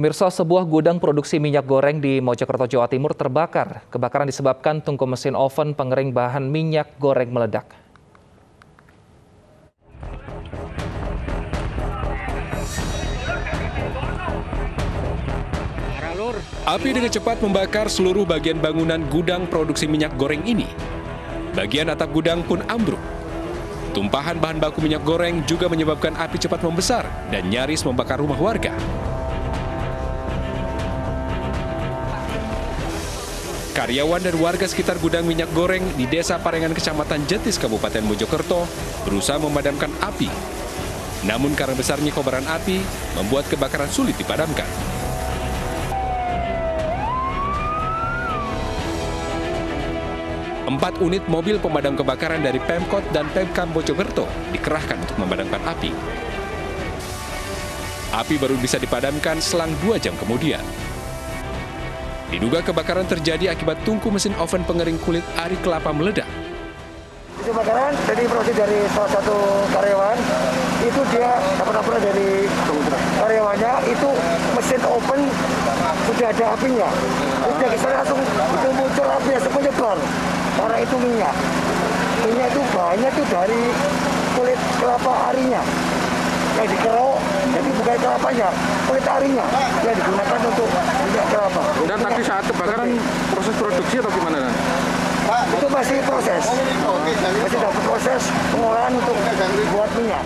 Pemirsa, sebuah gudang produksi minyak goreng di Mojokerto, Jawa Timur terbakar. Kebakaran disebabkan tungku mesin oven pengering bahan minyak goreng meledak. Api dengan cepat membakar seluruh bagian bangunan gudang produksi minyak goreng ini. Bagian atap gudang pun ambruk. Tumpahan bahan baku minyak goreng juga menyebabkan api cepat membesar dan nyaris membakar rumah warga. Karyawan dan warga sekitar gudang minyak goreng di Desa Parengan, Kecamatan Jetis, Kabupaten Mojokerto berusaha memadamkan api. Namun karena besarnya kobaran api, membuat kebakaran sulit dipadamkan. Empat unit mobil pemadam kebakaran dari Pemkot dan Pemkam Mojokerto dikerahkan untuk memadamkan api. Api baru bisa dipadamkan selang 2 jam kemudian. Diduga kebakaran terjadi akibat tungku mesin oven pengering kulit ari kelapa meledak. Kebakaran jadi proses dari salah satu karyawan, itu dia dapat dari karyawannya, itu mesin oven sudah ada apinya. Sudah kesana langsung itu muncul api yang menyebar, karena itu minyak. Minyak itu banyak tuh dari kulit kelapa arinya. Yang dikerok, jadi bukan kelapanya, kulit arinya yang digunakan untuk minyak kelapa. Dan tapi saat kebakaran proses produksi atau gimana? Itu masih proses, masih dalam proses pengolahan untuk buat minyak.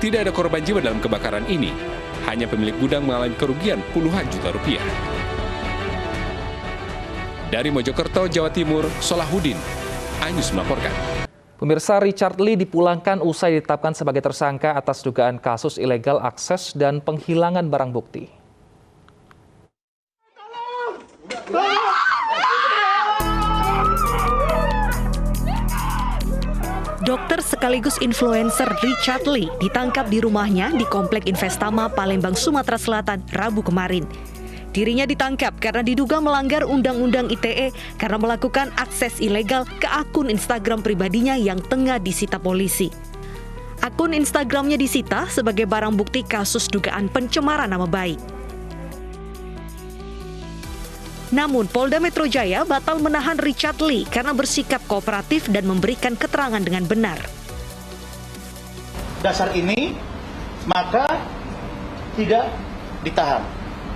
Tidak ada korban jiwa dalam kebakaran ini, hanya pemilik gudang mengalami kerugian puluhan juta rupiah. Dari Mojokerto, Jawa Timur, Solahuddin, iNews melaporkan. Pemirsa, Richard Lee dipulangkan usai ditetapkan sebagai tersangka atas dugaan kasus ilegal akses dan penghilangan barang bukti. Dokter sekaligus influencer Richard Lee ditangkap di rumahnya di Komplek Investama, Palembang, Sumatera Selatan, Rabu kemarin. Dirinya ditangkap karena diduga melanggar Undang-Undang ITE karena melakukan akses ilegal ke akun Instagram pribadinya yang tengah disita polisi. Akun Instagramnya disita sebagai barang bukti kasus dugaan pencemaran nama baik. Namun, Polda Metro Jaya batal menahan Richard Lee karena bersikap kooperatif dan memberikan keterangan dengan benar. Dasar ini, maka tidak ditahan.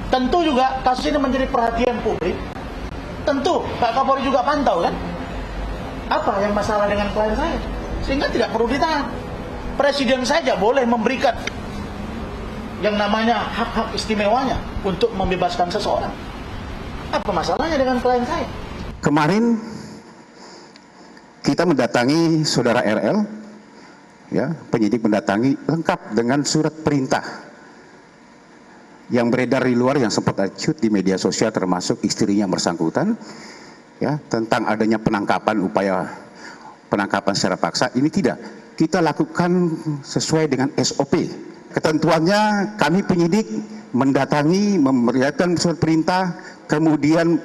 Tentu juga kasus ini menjadi perhatian publik. Tentu Pak Kapolri juga pantau kan? Apa yang masalah dengan klien saya? Sehingga tidak perlu ditahan. Presiden saja boleh memberikan yang namanya hak-hak istimewanya untuk membebaskan seseorang. Apa masalahnya dengan klien saya? Kemarin kita mendatangi saudara RL, ya, penyidik mendatangi lengkap dengan surat perintah yang beredar di luar yang sempat acut di media sosial termasuk istrinya yang bersangkutan, ya, tentang adanya penangkapan, upaya penangkapan secara paksa. Ini tidak kita lakukan sesuai dengan SOP. Ketentuannya kami penyidik mendatangi, memberikan surat perintah, kemudian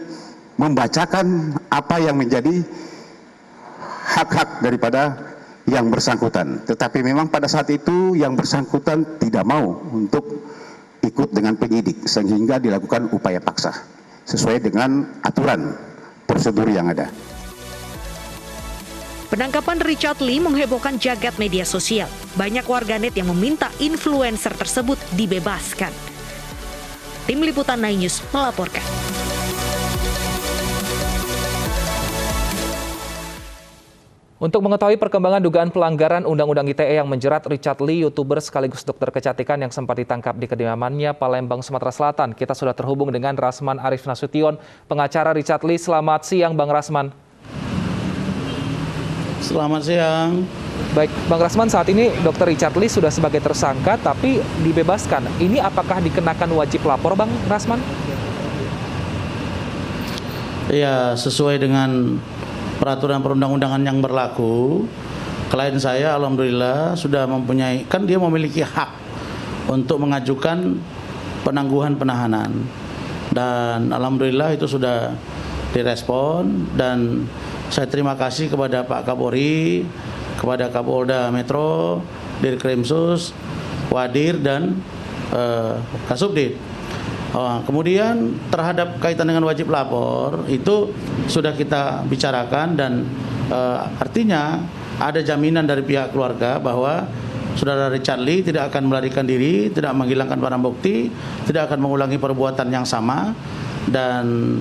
membacakan apa yang menjadi hak-hak daripada yang bersangkutan. Tetapi memang pada saat itu yang bersangkutan tidak mau untuk ikut dengan penyidik sehingga dilakukan upaya paksa sesuai dengan aturan prosedur yang ada. Penangkapan Richard Lee menghebohkan jagat media sosial. Banyak warganet yang meminta influencer tersebut dibebaskan. Tim Liputan iNews melaporkan. Untuk mengetahui perkembangan dugaan pelanggaran Undang-Undang ITE yang menjerat Richard Lee, YouTuber sekaligus dokter kecantikan yang sempat ditangkap di kediamannya Palembang, Sumatera Selatan, kita sudah terhubung dengan Rasman Arif Nasution, pengacara Richard Lee. Selamat siang, Bang Rasman. Selamat siang. Baik, Bang Rasman, saat ini Dr. Richard Lee sudah sebagai tersangka tapi dibebaskan. Ini apakah dikenakan wajib lapor, Bang Rasman? Ya, sesuai dengan peraturan perundang-undangan yang berlaku, klien saya alhamdulillah sudah mempunyai, kan dia memiliki hak untuk mengajukan penangguhan penahanan. Dan alhamdulillah itu sudah direspon dan saya terima kasih kepada Pak Kapolri, kepada Kapolda Metro, Dirkrimsus, Wadir dan Kasubdit. Kemudian terhadap kaitan dengan wajib lapor itu sudah kita bicarakan dan artinya ada jaminan dari pihak keluarga bahwa Saudara Richard Lee tidak akan melarikan diri, tidak menghilangkan barang bukti, tidak akan mengulangi perbuatan yang sama, dan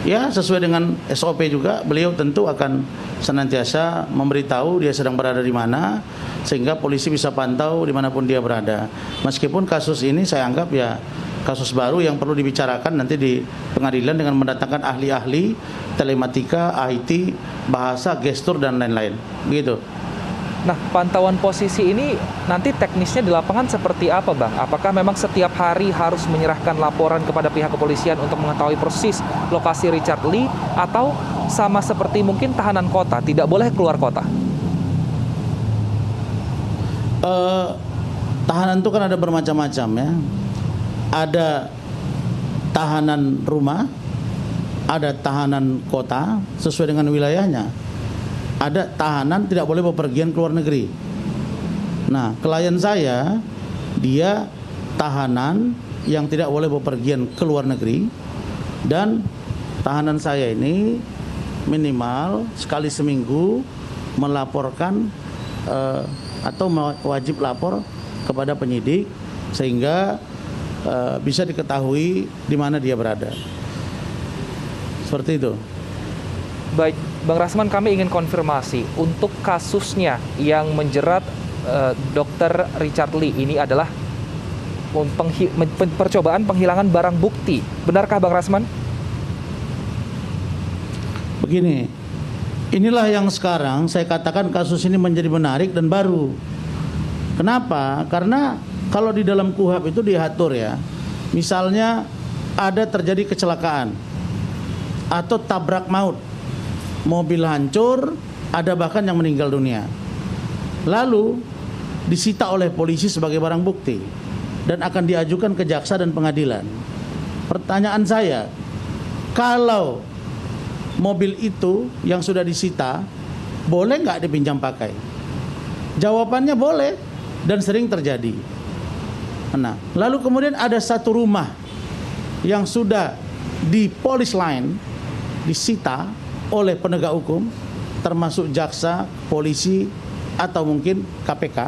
ya sesuai dengan SOP juga beliau tentu akan senantiasa memberitahu dia sedang berada di mana sehingga polisi bisa pantau dimanapun dia berada. Meskipun kasus ini saya anggap ya kasus baru yang perlu dibicarakan nanti di pengadilan dengan mendatangkan ahli-ahli telematika, IT, bahasa, gestur dan lain-lain. Begitu. Nah, pantauan posisi ini nanti teknisnya di lapangan seperti apa, Bang? Apakah memang setiap hari harus menyerahkan laporan kepada pihak kepolisian untuk mengetahui persis lokasi Richard Lee, atau sama seperti mungkin tahanan kota, tidak boleh keluar kota? Tahanan itu kan ada bermacam-macam ya. Ada tahanan rumah, ada tahanan kota sesuai dengan wilayahnya. Ada tahanan tidak boleh bepergian ke luar negeri. Nah, klien saya dia tahanan yang tidak boleh bepergian ke luar negeri, dan tahanan saya ini minimal sekali seminggu melaporkan atau wajib lapor kepada penyidik sehingga bisa diketahui di mana dia berada. Seperti itu. Baik, Bang Rasman, kami ingin konfirmasi untuk kasusnya yang menjerat Dr. Richard Lee ini adalah percobaan penghilangan barang bukti. Benarkah Bang Rasman? Begini, inilah yang sekarang saya katakan kasus ini menjadi menarik dan baru. Kenapa? Karena kalau di dalam KUHP itu diatur ya, misalnya ada terjadi kecelakaan atau tabrak maut, mobil hancur, ada bahkan yang meninggal dunia, lalu disita oleh polisi sebagai barang bukti dan akan diajukan ke jaksa dan pengadilan. Pertanyaan saya, kalau mobil itu yang sudah disita boleh nggak dipinjam pakai? Jawabannya boleh dan sering terjadi. Nah, lalu kemudian ada satu rumah yang sudah di police line disita oleh penegak hukum, termasuk jaksa, polisi, atau mungkin KPK,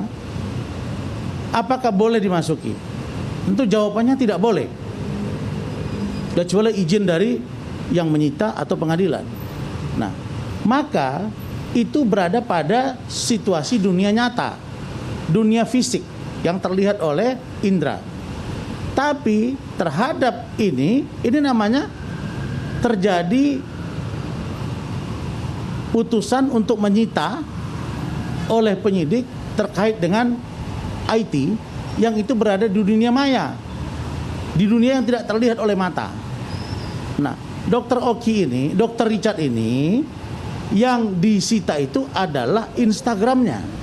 apakah boleh dimasuki? Tentu jawabannya tidak boleh, kecuali izin dari yang menyita atau pengadilan. Nah, maka itu berada pada situasi dunia nyata, dunia fisik yang terlihat oleh indera. Tapi terhadap ini namanya terjadi putusan untuk menyita oleh penyidik terkait dengan IT yang itu berada di dunia maya, di dunia yang tidak terlihat oleh mata. Nah, Dr. Oki ini, Dr. Richard ini, yang disita itu adalah Instagramnya.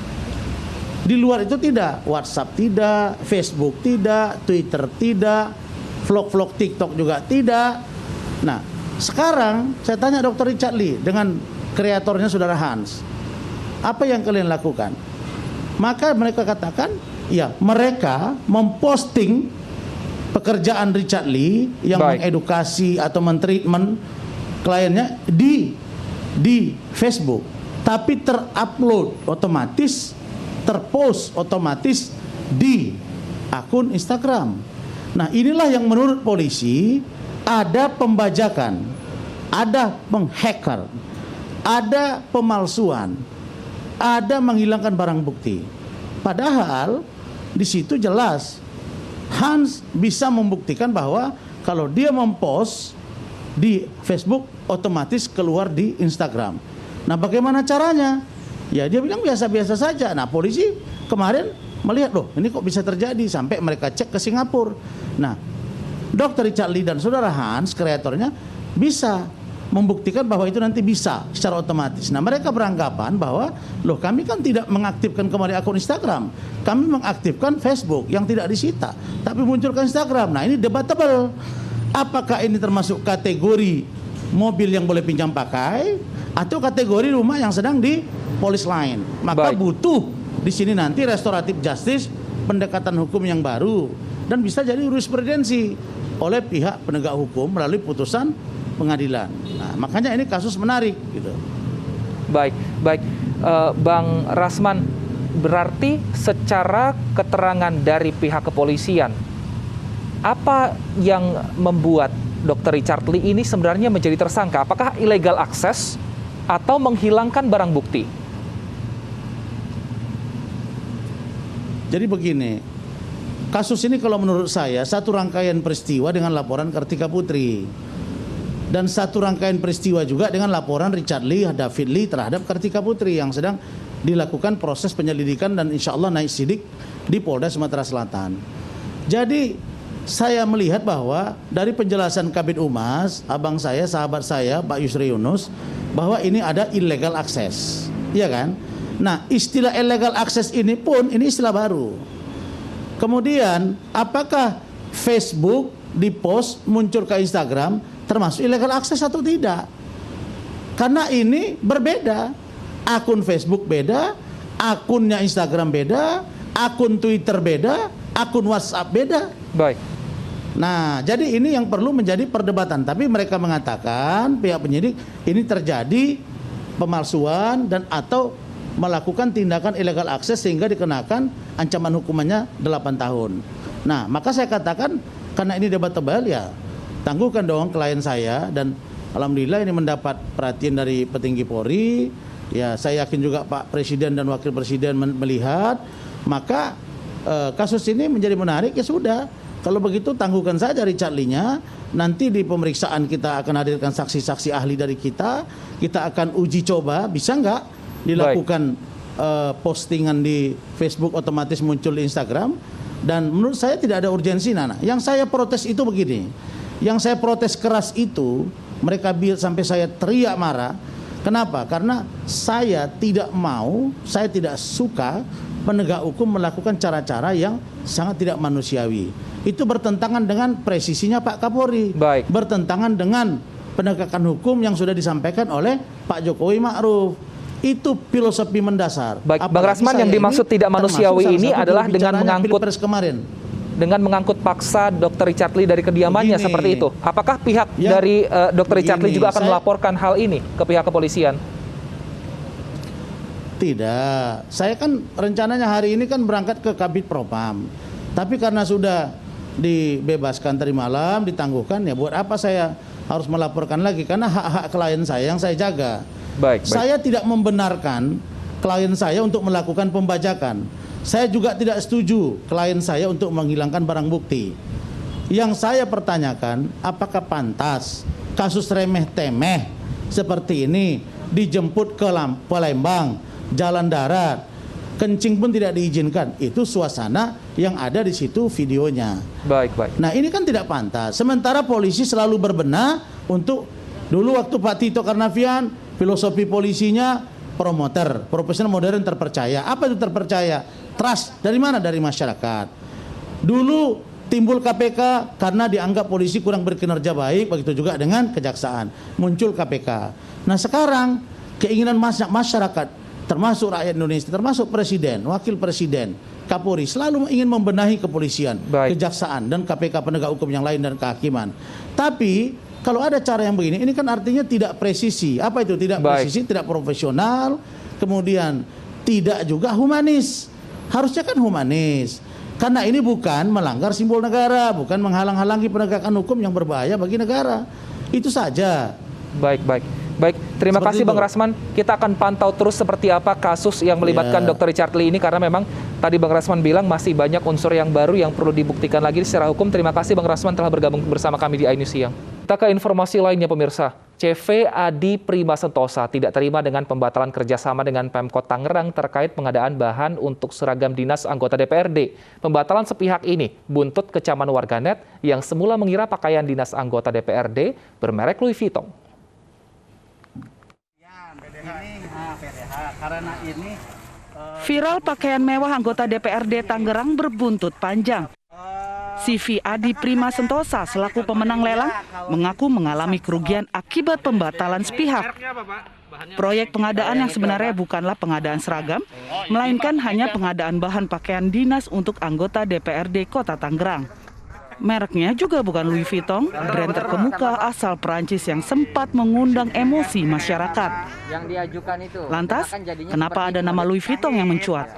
Di luar itu tidak, WhatsApp tidak, Facebook tidak, Twitter tidak, vlog-vlog TikTok juga tidak. Nah, sekarang saya tanya Dr. Richard Lee dengan kreatornya Saudara Hans, apa yang kalian lakukan? Maka mereka katakan, ya mereka memposting pekerjaan Richard Lee yang mengedukasi atau mentreatment kliennya di Facebook, tapi terupload otomatis, terpost otomatis di akun Instagram. Nah, inilah yang menurut polisi ada pembajakan, ada penghacker, ada pemalsuan, ada menghilangkan barang bukti. Padahal di situ jelas Hans bisa membuktikan bahwa kalau dia mempost di Facebook otomatis keluar di Instagram. Nah, bagaimana caranya? Ya dia bilang biasa-biasa saja. Nah, polisi kemarin melihat, loh ini kok bisa terjadi, sampai mereka cek ke Singapura. Nah, Dr. Richard Lee dan Saudara Hans, kreatornya, bisa membuktikan bahwa itu nanti bisa secara otomatis. Nah, mereka beranggapan bahwa loh kami kan tidak mengaktifkan kembali akun Instagram, kami mengaktifkan Facebook yang tidak disita, tapi munculkan Instagram. Nah, ini debatable. Apakah ini termasuk kategori mobil yang boleh pinjam pakai atau kategori rumah yang sedang di police line? Maka butuh di sini nanti restoratif justice, pendekatan hukum yang baru. dan bisa jadi jurisprudensi oleh pihak penegak hukum melalui putusan pengadilan. Nah, makanya ini kasus menarik gitu. Baik. Bang Rasman, berarti secara keterangan dari pihak kepolisian, apa yang membuat Dr. Richard Lee ini sebenarnya menjadi tersangka? Apakah illegal access atau menghilangkan barang bukti? Jadi begini, kasus ini kalau menurut saya satu rangkaian peristiwa dengan laporan Kartika Putri. Dan satu rangkaian peristiwa juga dengan laporan Richard Lee, David Lee terhadap Kartika Putri yang sedang dilakukan proses penyelidikan dan insya Allah naik sidik di Polda Sumatera Selatan. Jadi saya melihat bahwa dari penjelasan Kabid Humas, abang saya, sahabat saya, Pak Yusri Yunus, bahwa ini ada illegal access, iya kan? Nah, istilah illegal access ini pun ini istilah baru. Kemudian, apakah Facebook di post muncul ke Instagram termasuk illegal access atau tidak? Karena ini berbeda. Akun Facebook beda, akunnya Instagram beda, akun Twitter beda, akun WhatsApp beda. Baik. Nah, jadi ini yang perlu menjadi perdebatan. Tapi mereka mengatakan pihak penyidik ini terjadi pemalsuan dan atau melakukan tindakan illegal access sehingga dikenakan ancaman hukumannya 8 tahun. Nah, maka saya katakan karena ini debatable ya tangguhkan dong klien saya, dan alhamdulillah ini mendapat perhatian dari petinggi Polri. Ya, saya yakin juga Pak Presiden dan Wakil Presiden melihat, maka kasus ini menjadi menarik. Ya sudah, kalau begitu tangguhkan saja Richard Lee-nya. Nanti di pemeriksaan kita akan hadirkan saksi-saksi ahli dari kita akan uji coba bisa nggak dilakukan postingan di Facebook otomatis muncul di Instagram. Dan menurut saya tidak ada urgensi, Nana. Yang saya protes itu begini, yang saya protes keras itu mereka sampai saya teriak marah. Kenapa? Karena saya tidak mau, saya tidak suka penegak hukum melakukan cara-cara yang sangat tidak manusiawi. Itu bertentangan dengan presisinya Pak Kapolri. Baik. Bertentangan dengan penegakan hukum yang sudah disampaikan oleh Pak Jokowi Ma'ruf. Itu filosofi mendasar. Baik, Bang Rasman, yang dimaksud tidak manusiawi ini adalah dengan mengangkut paksa Dr. Richard Lee dari kediamannya seperti itu. Apakah pihak dari Dr. Richard Lee juga akan melaporkan hal ini ke pihak kepolisian? Tidak. Saya kan rencananya hari ini kan berangkat ke Kabid Propam. Tapi karena sudah dibebaskan tadi malam, ditangguhkan, ya buat apa saya harus melaporkan lagi? Karena hak-hak klien saya yang saya jaga. Baik. Saya tidak membenarkan klien saya untuk melakukan pembajakan. Saya juga tidak setuju klien saya untuk menghilangkan barang bukti. Yang saya pertanyakan, apakah pantas kasus remeh-temeh seperti ini dijemput ke Palembang, jalan darat, kencing pun tidak diizinkan. Itu suasana yang ada di situ videonya. Baik. Nah, ini kan tidak pantas. Sementara polisi selalu berbenah untuk dulu waktu Pak Tito Karnavian, filosofi polisinya promoter, profesional modern terpercaya. Apa itu terpercaya? Trust. Dari mana? Dari masyarakat. Dulu timbul KPK karena dianggap polisi kurang berkinerja baik, begitu juga dengan kejaksaan. Muncul KPK. Nah, sekarang keinginan masyarakat, termasuk rakyat Indonesia, termasuk presiden, wakil presiden, Kapolri selalu ingin membenahi kepolisian, kejaksaan, dan KPK penegak hukum yang lain dan kehakiman. Tapi kalau ada cara yang begini, ini kan artinya tidak presisi. Apa itu? Tidak presisi, tidak profesional, kemudian tidak juga humanis. Harusnya kan humanis. Karena ini bukan melanggar simbol negara, bukan menghalang-halangi penegakan hukum yang berbahaya bagi negara. Itu saja. Baik. Terima kasih Bang Rasman. Kita akan pantau terus seperti apa kasus yang melibatkan Dr. Richard Lee ini, karena memang tadi Bang Rasman bilang masih banyak unsur yang baru yang perlu dibuktikan lagi secara hukum. Terima kasih Bang Rasman telah bergabung bersama kami di iNews Siang. Kita ke informasi lainnya pemirsa. CV Adi Prima Sentosa tidak terima dengan pembatalan kerjasama dengan Pemkot Tangerang terkait pengadaan bahan untuk seragam dinas anggota DPRD. Pembatalan sepihak ini buntut kecaman warganet yang semula mengira pakaian dinas anggota DPRD bermerek Louis Vuitton. Viral pakaian mewah anggota DPRD Tangerang berbuntut panjang. CV Adi Prima Sentosa selaku pemenang lelang mengaku mengalami kerugian akibat pembatalan sepihak. Proyek pengadaan yang sebenarnya bukanlah pengadaan seragam, melainkan hanya pengadaan bahan pakaian dinas untuk anggota DPRD Kota Tangerang. Mereknya juga bukan Louis Vuitton, brand terkemuka asal Perancis yang sempat mengundang emosi masyarakat. Lantas, kenapa ada nama Louis Vuitton yang mencuat?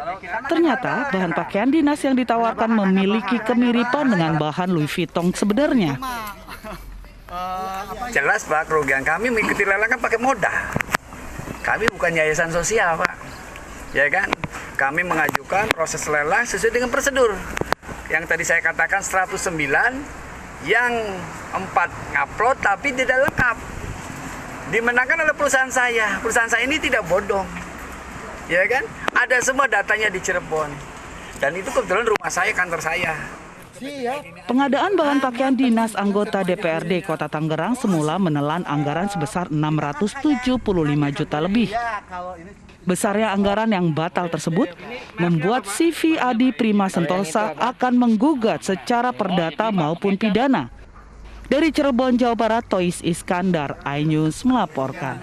Ternyata bahan pakaian dinas yang ditawarkan memiliki kemiripan dengan bahan Louis Vuitton sebenarnya. Jelas Pak, kerugian kami mengikuti lelang kan pakai modal. Kami bukan yayasan sosial Pak, ya kan? Kami mengajukan proses lelang sesuai dengan prosedur. Yang tadi saya katakan 109, yang 4 ngupload tapi tidak lengkap. Dimenangkan oleh perusahaan saya. Perusahaan saya ini tidak bodong, ya kan? Ada semua datanya di Cirebon. Dan itu kebetulan rumah saya, kantor saya. Pengadaan bahan pakaian dinas anggota DPRD Kota Tangerang semula menelan anggaran sebesar 675 juta lebih. Besarnya anggaran yang batal tersebut membuat CV Adi Prima Sentosa akan menggugat secara perdata maupun pidana. Dari Cirebon, Jawa Barat, Tois Iskandar, iNews melaporkan.